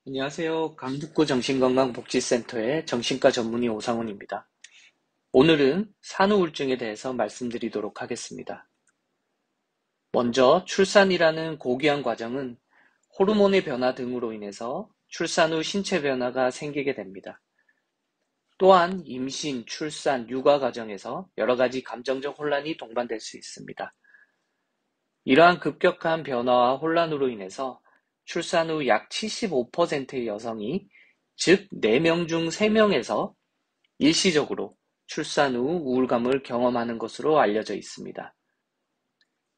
안녕하세요. 강북구 정신건강복지센터의 정신과 전문의 오상훈입니다. 오늘은 산후우울증에 대해서 말씀드리도록 하겠습니다. 먼저 출산이라는 고귀한 과정은 호르몬의 변화 등으로 인해서 출산 후 신체 변화가 생기게 됩니다. 또한 임신, 출산, 육아 과정에서 여러 가지 감정적 혼란이 동반될 수 있습니다. 이러한 급격한 변화와 혼란으로 인해서 출산 후 약 75%의 여성이, 즉 4명 중 3명에서 일시적으로 출산 후 우울감을 경험하는 것으로 알려져 있습니다.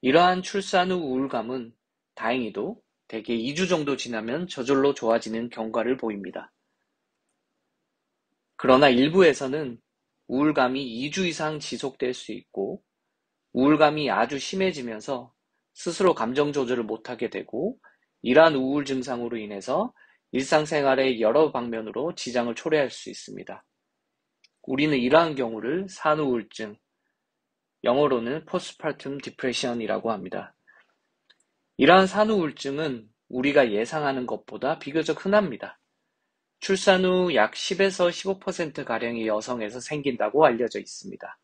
이러한 출산 후 우울감은 다행히도 대개 2주 정도 지나면 저절로 좋아지는 경과를 보입니다. 그러나 일부에서는 우울감이 2주 이상 지속될 수 있고, 우울감이 아주 심해지면서 스스로 감정 조절을 못하게 되고, 이러한 우울 증상으로 인해서 일상생활의 여러 방면으로 지장을 초래할 수 있습니다. 우리는 이러한 경우를 산후우울증, 영어로는 postpartum depression이라고 합니다. 이러한 산후우울증은 우리가 예상하는 것보다 비교적 흔합니다. 출산 후 약 10에서 15%가량의 여성에서 생긴다고 알려져 있습니다.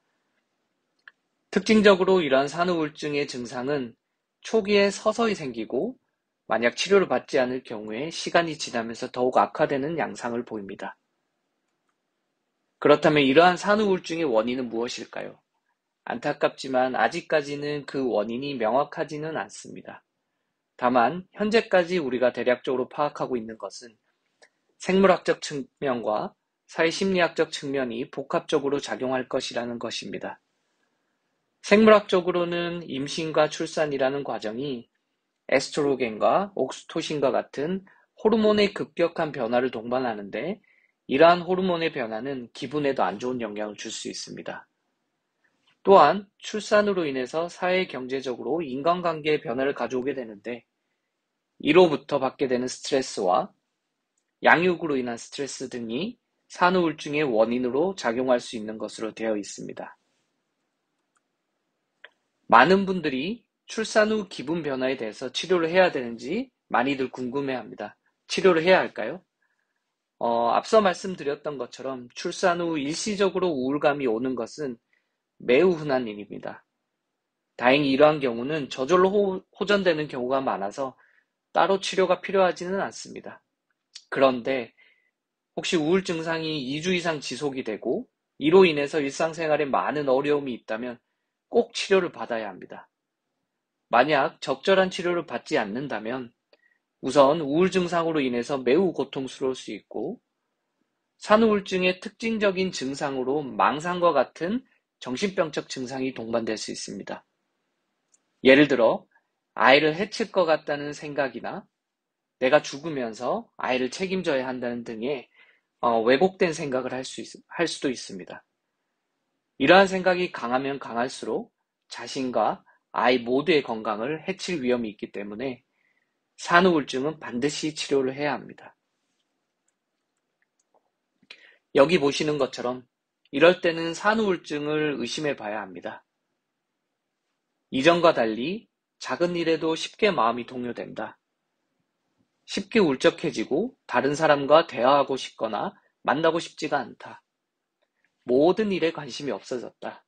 특징적으로 이러한 산후우울증의 증상은 초기에 서서히 생기고, 만약 치료를 받지 않을 경우에 시간이 지나면서 더욱 악화되는 양상을 보입니다. 그렇다면 이러한 산후우울증의 원인은 무엇일까요? 안타깝지만 아직까지는 그 원인이 명확하지는 않습니다. 다만 현재까지 우리가 대략적으로 파악하고 있는 것은 생물학적 측면과 사회심리학적 측면이 복합적으로 작용할 것이라는 것입니다. 생물학적으로는 임신과 출산이라는 과정이 에스트로겐과 옥시토신과 같은 호르몬의 급격한 변화를 동반하는데, 이러한 호르몬의 변화는 기분에도 안 좋은 영향을 줄 수 있습니다. 또한 출산으로 인해서 사회 경제적으로 인간관계의 변화를 가져오게 되는데, 이로부터 받게 되는 스트레스와 양육으로 인한 스트레스 등이 산후우울증의 원인으로 작용할 수 있는 것으로 되어 있습니다. 많은 분들이 출산 후 기분 변화에 대해서 치료를 해야 되는지 많이들 궁금해합니다. 치료를 해야 할까요? 앞서 말씀드렸던 것처럼 출산 후 일시적으로 우울감이 오는 것은 매우 흔한 일입니다. 다행히 이러한 경우는 저절로 호전되는 경우가 많아서 따로 치료가 필요하지는 않습니다. 그런데 혹시 우울 증상이 2주 이상 지속이 되고, 이로 인해서 일상생활에 많은 어려움이 있다면 꼭 치료를 받아야 합니다. 만약 적절한 치료를 받지 않는다면 우선 우울 증상으로 인해서 매우 고통스러울 수 있고, 산후우울증의 특징적인 증상으로 망상과 같은 정신병적 증상이 동반될 수 있습니다. 예를 들어 아이를 해칠 것 같다는 생각이나 내가 죽으면서 아이를 책임져야 한다는 등의 왜곡된 생각을 할 수도 있습니다. 이러한 생각이 강하면 강할수록 자신과 아이 모두의 건강을 해칠 위험이 있기 때문에 산후우울증은 반드시 치료를 해야 합니다. 여기 보시는 것처럼 이럴 때는 산후우울증을 의심해 봐야 합니다. 이전과 달리 작은 일에도 쉽게 마음이 동요된다. 쉽게 울적해지고 다른 사람과 대화하고 싶거나 만나고 싶지가 않다. 모든 일에 관심이 없어졌다.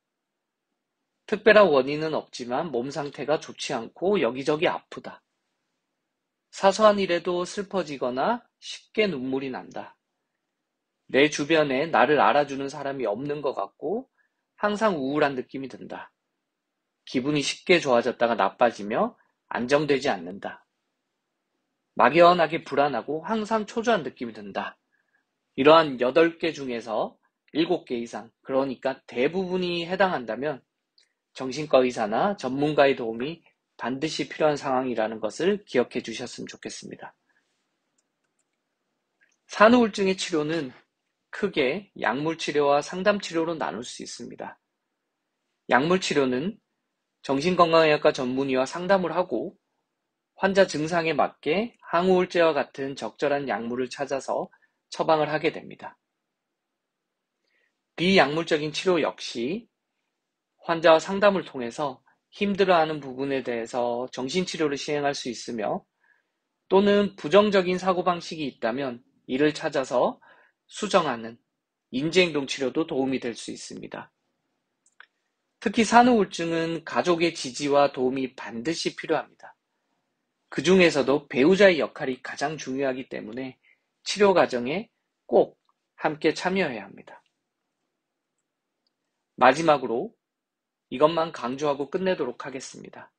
특별한 원인은 없지만 몸 상태가 좋지 않고 여기저기 아프다. 사소한 일에도 슬퍼지거나 쉽게 눈물이 난다. 내 주변에 나를 알아주는 사람이 없는 것 같고 항상 우울한 느낌이 든다. 기분이 쉽게 좋아졌다가 나빠지며 안정되지 않는다. 막연하게 불안하고 항상 초조한 느낌이 든다. 이러한 8개 중에서 7개 이상, 그러니까 대부분이 해당한다면 정신과 의사나 전문가의 도움이 반드시 필요한 상황이라는 것을 기억해 주셨으면 좋겠습니다. 산후우울증의 치료는 크게 약물치료와 상담치료로 나눌 수 있습니다. 약물치료는 정신건강의학과 전문의와 상담을 하고 환자 증상에 맞게 항우울제와 같은 적절한 약물을 찾아서 처방을 하게 됩니다. 비약물적인 치료 역시 환자와 상담을 통해서 힘들어하는 부분에 대해서 정신치료를 시행할 수 있으며, 또는 부정적인 사고방식이 있다면 이를 찾아서 수정하는 인지행동 치료도 도움이 될 수 있습니다. 특히 산후우울증은 가족의 지지와 도움이 반드시 필요합니다. 그 중에서도 배우자의 역할이 가장 중요하기 때문에 치료 과정에 꼭 함께 참여해야 합니다. 마지막으로 이것만 강조하고 끝내도록 하겠습니다.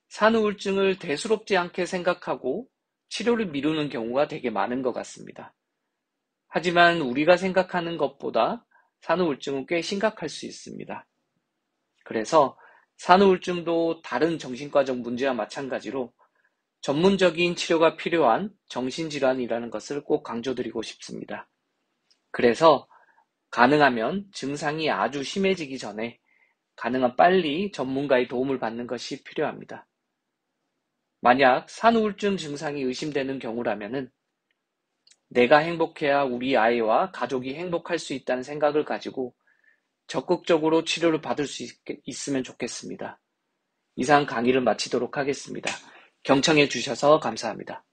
산후우울증을 대수롭지 않게 생각하고 치료를 미루는 경우가 되게 많은 것 같습니다. 하지만 우리가 생각하는 것보다 산후우울증은 꽤 심각할 수 있습니다. 그래서 산후우울증도 다른 정신과적 문제와 마찬가지로 전문적인 치료가 필요한 정신질환이라는 것을 꼭 강조드리고 싶습니다. 그래서 가능하면 증상이 아주 심해지기 전에 가능한 빨리 전문가의 도움을 받는 것이 필요합니다. 만약 산후우울증 증상이 의심되는 경우라면은 내가 행복해야 우리 아이와 가족이 행복할 수 있다는 생각을 가지고 적극적으로 치료를 받을 수 있으면 좋겠습니다. 이상 강의를 마치도록 하겠습니다. 경청해 주셔서 감사합니다.